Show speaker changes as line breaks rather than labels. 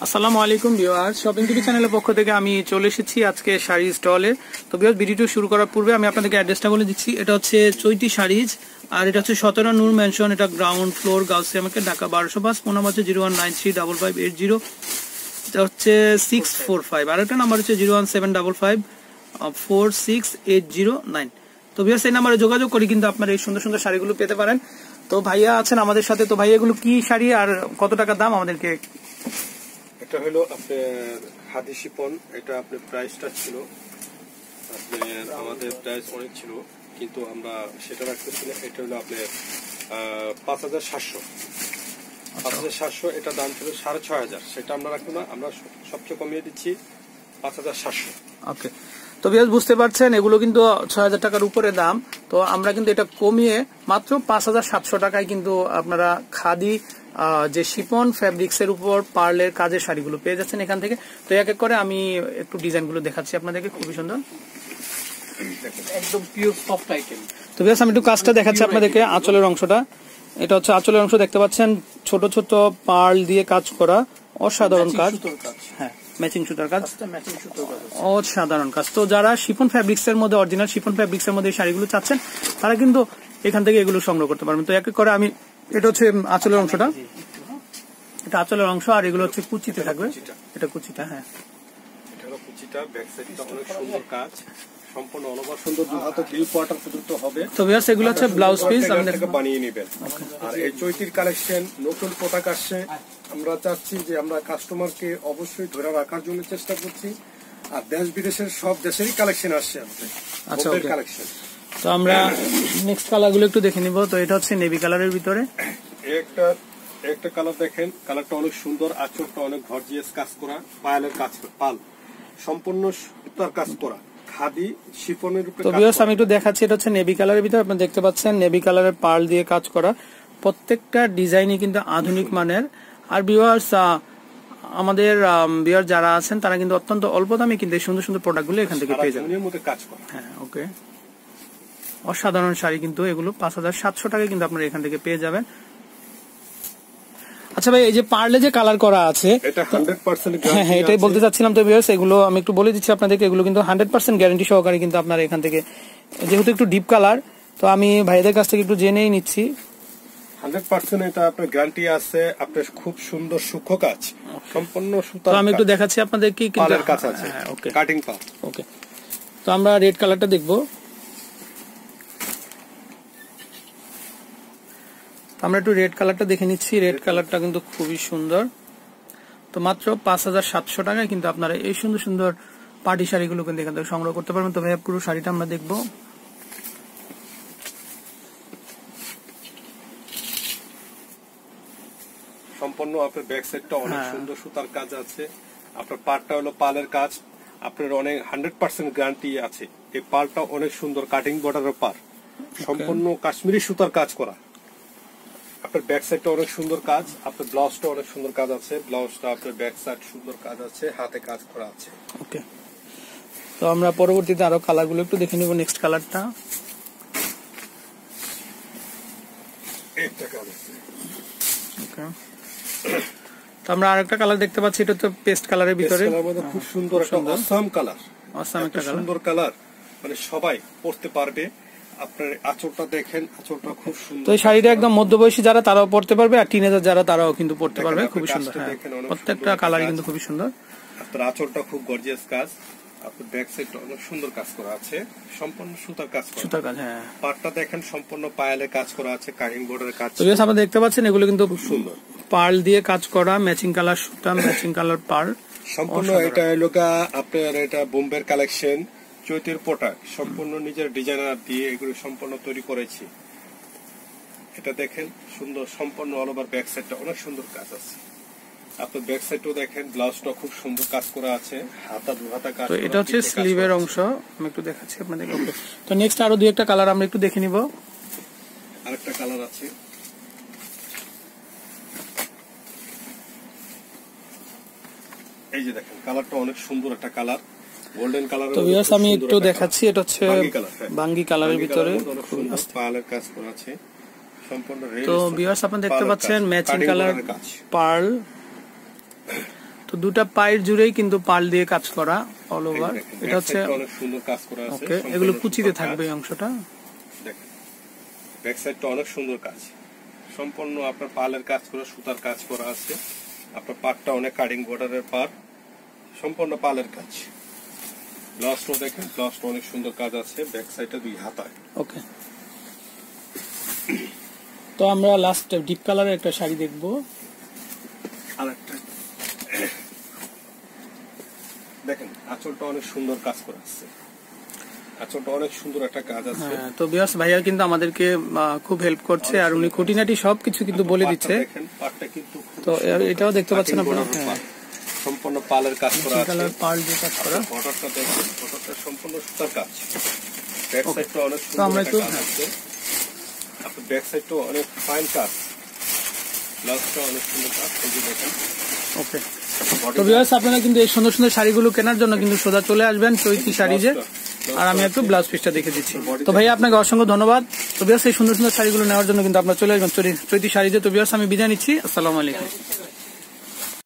আসসালামু আলাইকুম viewers, shopping TV চ্যানেলের পক্ষ থেকে আমি চলে এসেছি আজকে শাড়ি স্টলে। তো ভিউয়ার্স, ভিডিওটি শুরু করার পূর্বে আমি আপনাদেরকে অ্যাড্রেসটা বলে দিচ্ছি। এটা হচ্ছে চৈতি শাড়িজ, আর এটা হচ্ছে 17 নূর ম্যানশন, এটা ground floor, Gausia market, Dhaka 1205। Phone number হচ্ছে 0193558 এটা হচ্ছে 645, আর একটা নাম্বার হচ্ছে 01755468009। তো ভিউয়ার্স, এই নাম্বারে যোগাযোগ করি কিন্তু আপনারা এই সুন্দর সুন্দর শাড়িগুলো পেতে পারেন। তো ভাইয়া আছেন আমাদের সাথে। তো ভাইয়া, এগুলো কি শাড়ি আর কত টাকা দাম আমাদেরকে?
এটা হলো আপনার খাদি শিপন। এটা আপনার প্রাইসটা ছিল আপনার, আমাদের প্রাইস অনেক ছিল কিন্তু আমরা সেটা রাখতেছি না। এটা হলো আপনার 5700। এটা দাম ছিল 6500, সেটা আমরা রাখবো না, আমরা সবচেয়ে কমিয়ে দিচ্ছি 5700।
ওকে। তো ভিউয়ার্স, বুঝতে পারছেন এগুলো কিন্তু 6000 টাকার উপরে দাম। তো আমরা কিন্তু এটা কমিয়ে মাত্র 5700 টাকায় কিন্তু আপনারা খাদি যে শিপন ফ্যাব্রিক্স এর উপর পার্লের কাজের শাড়িগুলো পেয়ে যাচ্ছেন এখান থেকে। তো এক এক করে আমি একটু ডিজাইনগুলো দেখাচ্ছি আপনাদেরকে, খুবই সুন্দর, একদম পিওর সফট আইটেম। তো ভিউয়ার্স, আমি একটু কাজটা দেখাচ্ছি আপনাদেরকে। আঁচলের অংশটা, এটা হচ্ছে আঁচলের অংশ, দেখতে পাচ্ছেন ছোট ছোট পার্ল দিয়ে কাজ করা, অসাধারণ কাজ। হ্যাঁ, ম্যাচিং সুতার কাজ, অসাধারণ কাজ। তো যারা শিফন ফ্যাব্রিক্স এর মধ্যে, অরিজিনাল শিফন ফ্যাব্রিক্স এর মধ্যে শাড়িগুলো চাচ্ছেন, তারা কিন্তু এখান থেকে এগুলো সংগ্রহ করতে পারবেন। তো এক এক করে আমি, এটা হচ্ছে আঁচলের অংশটা, এটা আঁচলের অংশ, আর এগুলো হচ্ছে কুচিতে থাকবে। এটা কুচিটা, হ্যাঁ,
এটা হলো কুচিটা। ব্যাক সাইডটা অনেক সুন্দর কাজ, সম্পূর্ণ অল ওভার সুন্দর, দুহাতে ডিপ কোয়ার্টার পর্যন্ত হবে।
তো ভিউয়ার্স, এগুলো হচ্ছে ব্লাউজ পিস আমাদের
বানিয়ে নেবেন। আর এই চৈতির কালেকশন নতুন প্রোডাক্ট আসছে, আমরা চাচ্ছি যে আমরা কাস্টমারকে অবশ্যই ধরে রাখার জন্য চেষ্টা করছি। আর দেশ বিদেশের সব দেশেরই কালেকশন আসছে আমাদের।
আচ্ছা, ওকে। কালেকশন তো আমরা নেক্সট কালারগুলো একটু দেখে নিব। তো এটা হচ্ছে নেভি কালারের ভিতরে
একটা কালার দেখেন, কালারটা অনেক সুন্দর, আঁচলটা অনেক গর্জিয়াস কাজ করা, পায়ালের কাজ, পাল সম্পূর্ণ সুতার কাজ করা, খাদি শিফনের উপরে।
তো ভিউয়ার্স, আমি একটু দেখাচ্ছি। এটা হচ্ছে নেভি কালারের ভিতরে, আপনি দেখতে পাচ্ছেন নেভি কালারের পার্ল দিয়ে কাজ করা, প্রত্যেকটা ডিজাইনই কিন্তু আধুনিক মানের। আর ভিউয়ার্স, আমাদের ভিউয়ার যারা আছেন তারা কিন্তু অত্যন্ত অল্প দামে কিন্তু এই সুন্দর সুন্দর প্রোডাক্টগুলো এখান থেকে পেয়ে যাবেন। হ্যাঁ, ওকে, অসাধারণ শাড়ি কিন্তু এগুলো 5700 টাকায় কিন্তু আপনারা এখান থেকে পেয়ে যাবেন। আচ্ছা ভাই, এই যে পার্লে যে কালার করা আছে,
এটা 100%
হ্যাঁ হ্যাঁ, এটাই বলতে চাচ্ছিলাম। তো ভিউয়ার্স, এগুলো আমি একটু বলে দিচ্ছি আপনাদেরকে, এগুলো কিন্তু 100% গ্যারান্টি সহকারে কিন্তু আপনারা এখান থেকে, যেহেতু একটু ডিপ কালার, তো আমি ভাইদের কাছ থেকে একটু জেনেই নিচ্ছি।
100% এটা আপনার গ্যারান্টি আছে। আপনার খুব সুন্দর সূক্ষ্ম কাজ, সম্পূর্ণ সুতা।
তো আমি একটু দেখাচ্ছি আপনাদেরকে,
কিন্তু কাজ আছে,
ওকে,
কাটিং পাল।
ওকে। তো আমরা রেড কালারটা দেখবো। আমরা একটু রেড কালারটা দেখে নিচ্ছি। রেড কালারটা কিন্তু খুবই সুন্দর। তো মাত্র 5700 টাকায় কিন্তু আপনারা এই সুন্দর সুন্দর পার্টি শাড়িগুলো কিন্তু এখান থেকে সংগ্রহ করতে পারবেন। তো ভাই, পুরো শাড়িটা আমরা দেখবো।
সম্পূর্ণ আপনার ব্যাক সাইডটা অনেক সুন্দর সুতার কাজ আছে। আপনার পাড়টা হলো পালের কাজ, আপনার অনেক 100% গ্যারান্টি আছে। এই পালটা অনেক সুন্দর, কাটিং বর্ডারের পার, সম্পূর্ণ কাশ্মীরি সুতার কাজ করা। আপনার ব্যাক সাইডটা অনেক সুন্দর কাজ, আপনার ব্লাউজটা অনেক সুন্দর কাজ আছে। ব্লাউজটা আপনার ব্যাক সাইড সুন্দর কাজ আছে, হাতে কাজ করা আছে।
ওকে। তো আমরা পরবর্তীতে আরো কালারগুলো একটু দেখে নিব। নেক্সট কালারটা,
একটা কালার।
ওকে। তো আমরা আরেকটা কালার দেখতে পাচ্ছি, এটা তো পেস্ট কালারের ভিতরে,
খুব সুন্দর একটা অসাম কালার,
অসাম একটা
সুন্দর কালার, মানে সবাই পরতে পারবে। আপনার আঁচলটা দেখেন, আঁচলটা খুব সুন্দর।
তো এই শাড়িটা একদম মধ্যবয়সী যারা তারাও পরতে পারবে, আর টিনেজার যারা তারাও কিন্তু পরতে পারবে। খুবই সুন্দর, প্রত্যেকটা কালারই কিন্তু খুবই সুন্দর।
আপনার আঁচলটা খুব গর্জিয়াস কাজ, আপনার ব্যাক সাইডটা অনেক সুন্দর কাজ করা আছে, সম্পূর্ণ সুতার কাজ করা।
সুতার কাজ, হ্যাঁ।
পাড়টা দেখেন, সম্পূর্ণ পায়ালে কাজ করা আছে, কাটিং বর্ডারের কাজ।
তো আপনারা দেখতে পাচ্ছেন এগুলো কিন্তু খুব সুন্দর, পার্ল দিয়ে কাজ করা, ম্যাচিং কালার সুতা, ম্যাচিং কালার পার্ল
সম্পূর্ণ। এটা হলো আপনার, এটা বোম্বের কালেকশন, চৈতির প্রোডাক্ট, সম্পূর্ণ নিজের ডিজাইনার দিয়ে এগুলো সম্পূর্ণ তৈরি করেছি। এটা দেখেন সুন্দর, সম্পূর্ণ অল ওভার ব্যাক সাইডটা অনেক সুন্দর কাজ আছে। আপনার ব্যাক সাইডটাও দেখেন, ব্লাউজটা খুব সুন্দর কাজ করা আছে, হাতা দুহাতা কাজ।
তো এটা হচ্ছে স্লিভের অংশ, আমি একটু দেখাচ্ছি আপনাদের। ওকে। তো নেক্সট আরো দুই একটা কালার আমরা একটু দেখে নিব।
আরেকটা কালার আছে, এই যে দেখেন, কালারটা অনেক সুন্দর একটা কালার, গোল্ডেন কালার।
তো ভিউয়ার্স, আমি একটু দেখাচ্ছি, এটা হচ্ছে বাঙ্গি কালারের ভিতরে
পার্লের কাজ করা আছে সম্পূর্ণ।
তো ভিউয়ার্স, আপনারা দেখতে পাচ্ছেন ম্যাচিং কালার পার্ল। তো তো দুটা পায়ের জুড়েই কিন্তু পাল দিয়ে কাজ করা অল ওভার। এটা হচ্ছে
অনেক সুন্দর কাজ করা আছে।
ওকে, এগুলো কুচিতে থাকবে এই অংশটা।
দেখেন ব্যাক সাইডটা অনেক সুন্দর কাজ, সম্পূর্ণ আপনার পালের কাজ করা, সুতার কাজ করা আছে। আপনার পাটটা অনেক কাটিং বর্ডারের পার, সম্পূর্ণ পালের কাজ। ব্লাউজটা দেখেন, ব্লাউজটা অনেক সুন্দর কাজ আছে। ব্যাক সাইডটা 2 হাতায়।
ওকে, তো আমরা লাস্ট ডিপ কালারের একটা শাড়ি দেখবো।
আরেকটা দেখেন, আঁচলটা অনেক সুন্দর কাজ করা আছে। আঁচলটা অনেক সুন্দর একটা কাজ আছে।
তো বিয়াস ভাইয়া কিন্তু আমাদেরকে খুব হেল্প করছে, আর উনি খুঁটিনাটি সবকিছু কিন্তু বলে দিচ্ছে।
দেখেন পাটটা কিন্তু,
তো এটাও দেখতে পাচ্ছেন আপনারা,
সম্পূর্ণ পালের কাজ করা আছে।
কালার পাল দিয়ে কাজ করা।
বর্ডারটা দেখেন, বর্ডারটা সম্পূর্ণ সুতার কাজ। ব্যাক সাইডটা অনেক
তো আমরা
সুন্দর
একটু
কাজ আছে। আপনার ব্যাক সাইডটা অনেক ফাইন কাজ, ব্লাউজটা অনেক সুন্দর কাজ। এই যে দেখেন।
ওকে, তো ভিউয়ার্স আপনারা কিন্তু এই সুন্দর সুন্দর শাড়িগুলো কেনার জন্য কিন্তু সোজা চলে আসবেন চৈতি শাড়িজে। আর আমি একটু ব্লাউজ পিসটা দেখে দিচ্ছি। তো ভাইয়া আপনাকে অসংখ্য ধন্যবাদ। তো ভিউয়ার্স এই সুন্দর সুন্দর শাড়িগুলো নেওয়ার জন্য কিন্তু আপনারা চলে আসবেন চৈতি শাড়িজে। তো ভিউয়ার্স আমি বিদায় নিচ্ছি, আসসালামু আলাইকুম।